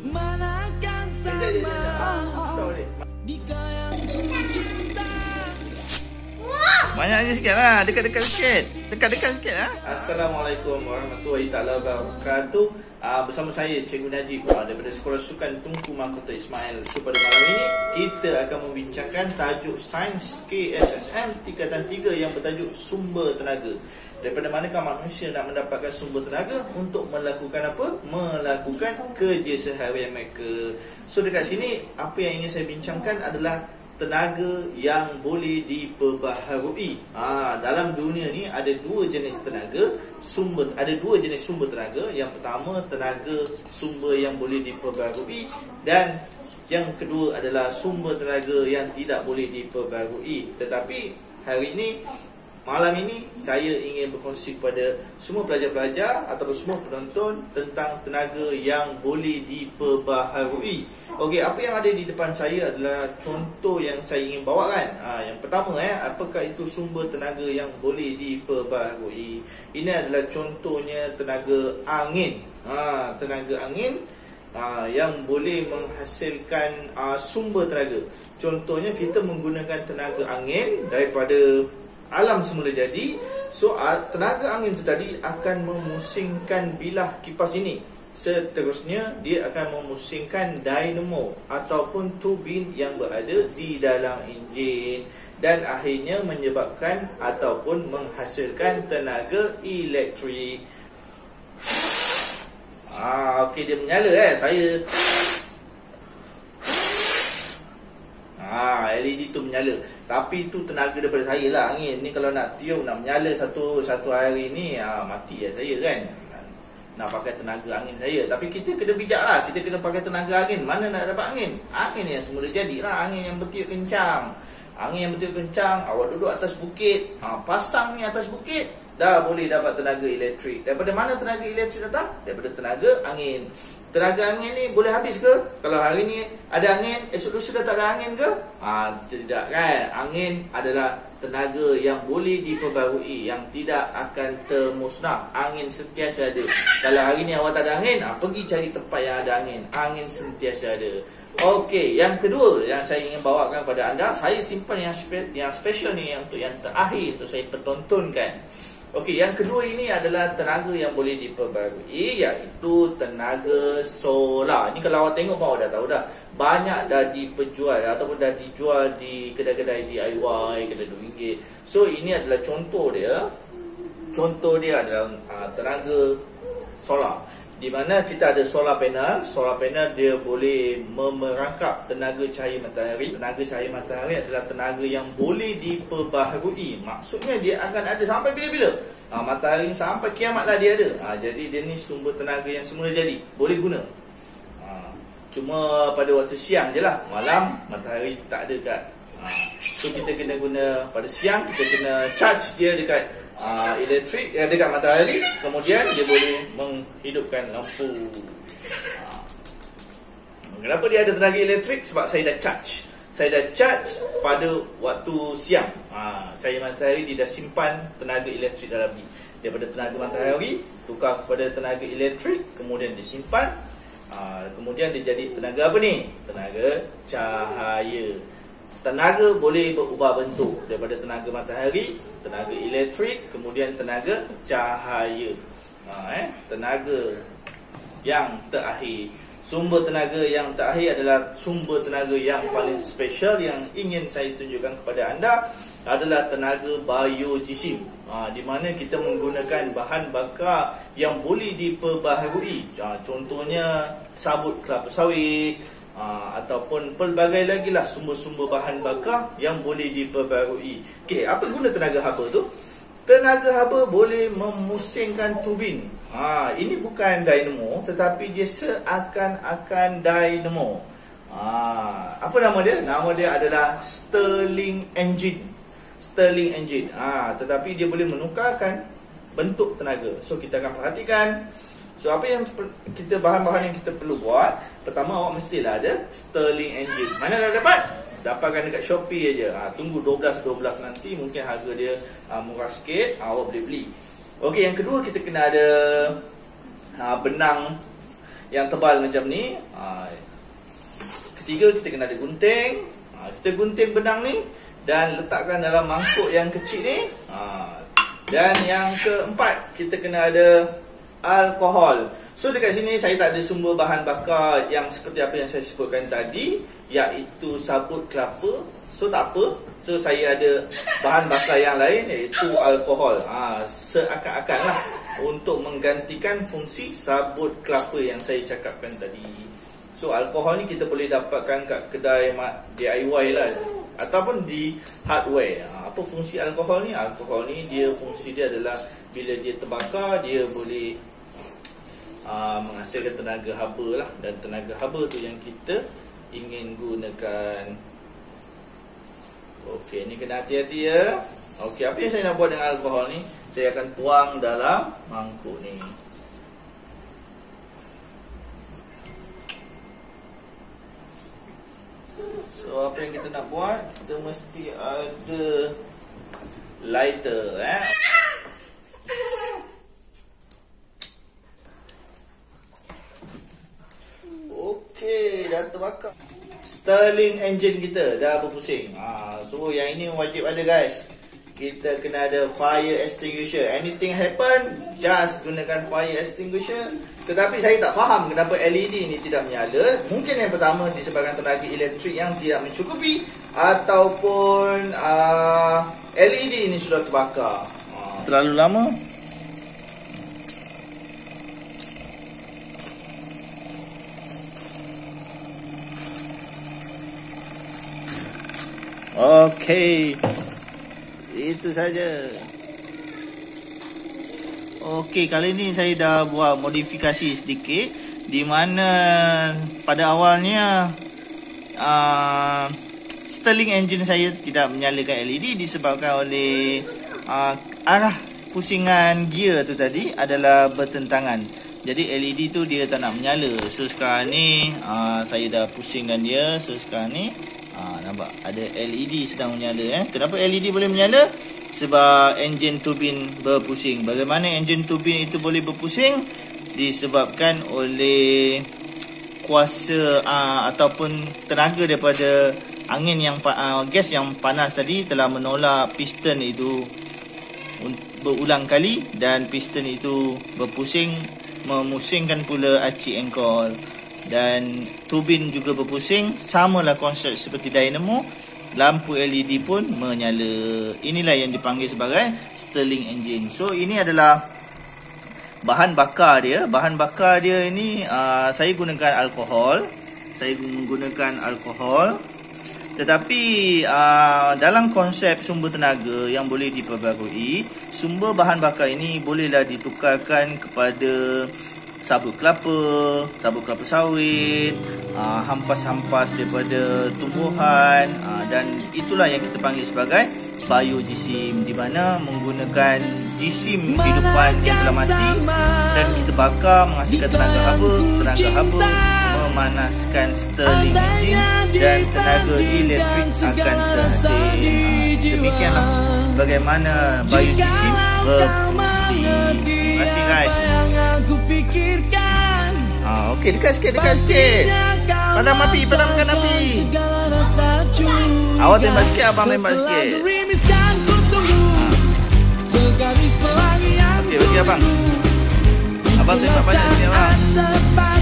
Manakan sama Dika yang cinta. Banyaknya sikit lah, dekat-dekat sikit. Dekat-dekat sikit lah. Assalamualaikum warahmatullahi taala wabarakatuh. Bersama saya Cikgu Najib daripada Sekolah Sukan Tunku Mahkota Ismail. So pada malam ini kita akan membincangkan tajuk Sains KSSM tingkatan 3 yang bertajuk sumber tenaga. Daripada manakah manusia nak mendapatkan sumber tenaga untuk melakukan apa? Melakukan kerja seharian mereka. So dekat sini apa yang ingin saya bincangkan adalah tenaga yang boleh diperbaharui. Dalam dunia ni ada dua jenis tenaga sumber. Ada dua jenis sumber tenaga. Yang pertama tenaga sumber yang boleh diperbaharui, dan yang kedua adalah sumber tenaga yang tidak boleh diperbaharui. Tetapi hari ini, malam ini saya ingin berkongsi kepada semua pelajar-pelajar ataupun semua penonton tentang tenaga yang boleh diperbaharui. Okey, apa yang ada di depan saya adalah contoh yang saya ingin bawakan. Yang pertama, apakah itu sumber tenaga yang boleh diperbaharui? Ini adalah contohnya tenaga angin. Tenaga angin yang boleh menghasilkan sumber tenaga. Contohnya kita menggunakan tenaga angin daripada alam semula jadi. So tenaga angin itu tadi akan memusingkan bilah kipas ini. Seterusnya dia akan memusingkan dinamo ataupun turbin yang berada di dalam enjin, dan akhirnya menyebabkan ataupun menghasilkan tenaga elektrik. Okey, dia menyala saya. LED tu menyala. Tapi tu tenaga daripada saya lah, angin ni. Kalau nak tiup, nak menyala satu hari ni, mati lah saya kan. Nak pakai tenaga angin saya. Tapi kita kena bijak lah, kita kena pakai tenaga angin. Mana nak dapat angin? Angin yang semula jadi lah, angin yang bertiup kencang. Angin yang bertiup kencang, awak duduk atas bukit, pasang ni atas bukit, dah boleh dapat tenaga elektrik. Daripada mana tenaga elektrik datang? Daripada tenaga angin. Tenaga angin ni boleh habis ke? Kalau hari ni ada angin, esok lusa dah tak ada angin ke? Tidak kan? Angin adalah tenaga yang boleh diperbarui, yang tidak akan termusnah. Angin sentiasa ada. Kalau hari ni awak tak ada angin, pergi cari tempat yang ada angin. Angin sentiasa ada. Okey, yang kedua yang saya ingin bawakan kepada anda, saya simpan yang special ni untuk yang terakhir untuk saya pertontonkan. Okey, yang kedua ini adalah tenaga yang boleh diperbarui, iaitu tenaga solar. Ini kalau awak tengok awak dah tahu dah. Banyak dah diperjual ataupun dah dijual di kedai-kedai DIY, kedai RM2. So ini adalah contoh dia. Contoh dia adalah tenaga solar, di mana kita ada solar panel. Solar panel dia boleh merangkap tenaga cahaya matahari. Tenaga cahaya matahari adalah tenaga yang boleh diperbaharui. Maksudnya dia akan ada sampai bila-bila. Matahari sampai kiamatlah dia ada. Jadi dia ni sumber tenaga yang semula jadi, boleh guna. Cuma pada waktu siang je lah. Malam matahari tak ada kat. So kita kena guna pada siang. Kita kena charge dia dekat elektrik, dekat matahari. Kemudian dia boleh menghidupkan lampu. Kenapa dia ada tenaga elektrik? Sebab saya dah charge. Saya dah charge pada waktu siang. Cahaya matahari dia dah simpan tenaga elektrik dalam ni. Daripada tenaga matahari tukar kepada tenaga elektrik, kemudian disimpan. Kemudian dia jadi tenaga apa ni? Tenaga cahaya. Tenaga boleh berubah bentuk daripada tenaga matahari, tenaga elektrik, kemudian tenaga cahaya. Tenaga yang terakhir, sumber tenaga yang terakhir adalah sumber tenaga yang paling special yang ingin saya tunjukkan kepada anda adalah tenaga biojisim. Di mana kita menggunakan bahan bakar yang boleh diperbaharui. Contohnya sabut kelapa sawit, ataupun pelbagai lagi lah sumber-sumber bahan bakar yang boleh diperbarui. Okey, apa guna tenaga haba tu? Tenaga haba boleh memusingkan turbin. Ini bukan dynamo, tetapi dia seakan-akan dynamo. Apa nama dia? Nama dia adalah Stirling engine. Stirling engine. Tetapi dia boleh menukarkan bentuk tenaga. So kita akan perhatikan. So apa yang kita, bahan-bahan yang kita perlu buat, pertama awak mestilah ada Stirling engine. Mana dah dapat? Dapatkan dekat Shopee aja. Tunggu 12 nanti, mungkin harga dia murah sikit, awak boleh beli. Okey, yang kedua kita kena ada benang yang tebal macam ni. Ketiga, kita kena ada gunting. Kita gunting benang ni dan letakkan dalam mangkuk yang kecil ni. Dan yang keempat, kita kena ada alkohol. So dekat sini saya tak ada sumber bahan bakar yang seperti apa yang saya sebutkan tadi, iaitu sabut kelapa. So tak apa. So saya ada bahan bakar yang lain, iaitu alkohol. Seakan-akan lah untuk menggantikan fungsi sabut kelapa yang saya cakapkan tadi. So alkohol ni kita boleh dapatkan kat kedai DIY lah, ataupun di hardware. Apa fungsi alkohol ni? Alkohol ni fungsi dia adalah bila dia terbakar, dia boleh menghasilkan tenaga haba lah. Dan tenaga haba tu yang kita ingin gunakan. Okey, ni kena hati-hati ya. Okey, apa yang saya nak buat dengan alkohol ni? Saya akan tuang dalam mangkuk ni. So apa yang kita nak buat? Kita mesti ada lighter Okey, dah terbakar. Stirling engine kita dah berpusing. So yang ini wajib ada guys. Kita kena ada fire extinguisher. Anything happen, just gunakan fire extinguisher. Tetapi saya tak faham kenapa LED ni tidak menyala. Mungkin yang pertama disebabkan tenaga elektrik yang tidak mencukupi, ataupun LED ni sudah terbakar. Terlalu lama. Okey, itu saja. Okey, kali ni saya dah buat modifikasi sedikit, di mana pada awalnya Stirling engine saya tidak menyalakan LED disebabkan oleh arah pusingan gear tu tadi adalah bertentangan. Jadi LED tu dia tak nak menyala. So sekarang ni saya dah pusingkan dia. So sekarang ni nampak ada LED sedang menyala. Kenapa LED boleh menyala? Sebab enjin turbin berpusing. Bagaimana enjin turbin itu boleh berpusing? Disebabkan oleh kuasa ataupun tenaga daripada angin yang gas yang panas tadi telah menolak piston itu berulang kali, dan piston itu berpusing, memusingkan pula acik engkol. Dan turbin juga berpusing, samalah konsep seperti dynamo. Lampu LED pun menyala. Inilah yang dipanggil sebagai Stirling engine. So ini adalah bahan bakar dia. Bahan bakar dia ini saya gunakan alkohol. Tetapi dalam konsep sumber tenaga yang boleh diperbarui, sumber bahan bakar ini bolehlah ditukarkan kepada sabut kelapa sawit, hampas-hampas daripada tumbuhan, dan itulah yang kita panggil sebagai biojisim, di mana menggunakan jisim hidupan yang telah mati dan kita bakar menghasilkan tenaga haba memanaskan Stirling engine, dan tenaga elektrik akan terhasil. Demikianlah bagaimana biojisim berfungsi. Terima kasih guys. Okey, dekat sikit. Padamkan api. Awak tembak sikit, abang tembak sikit. Okey, bagi abang. Abang tembak banyak sikit abang.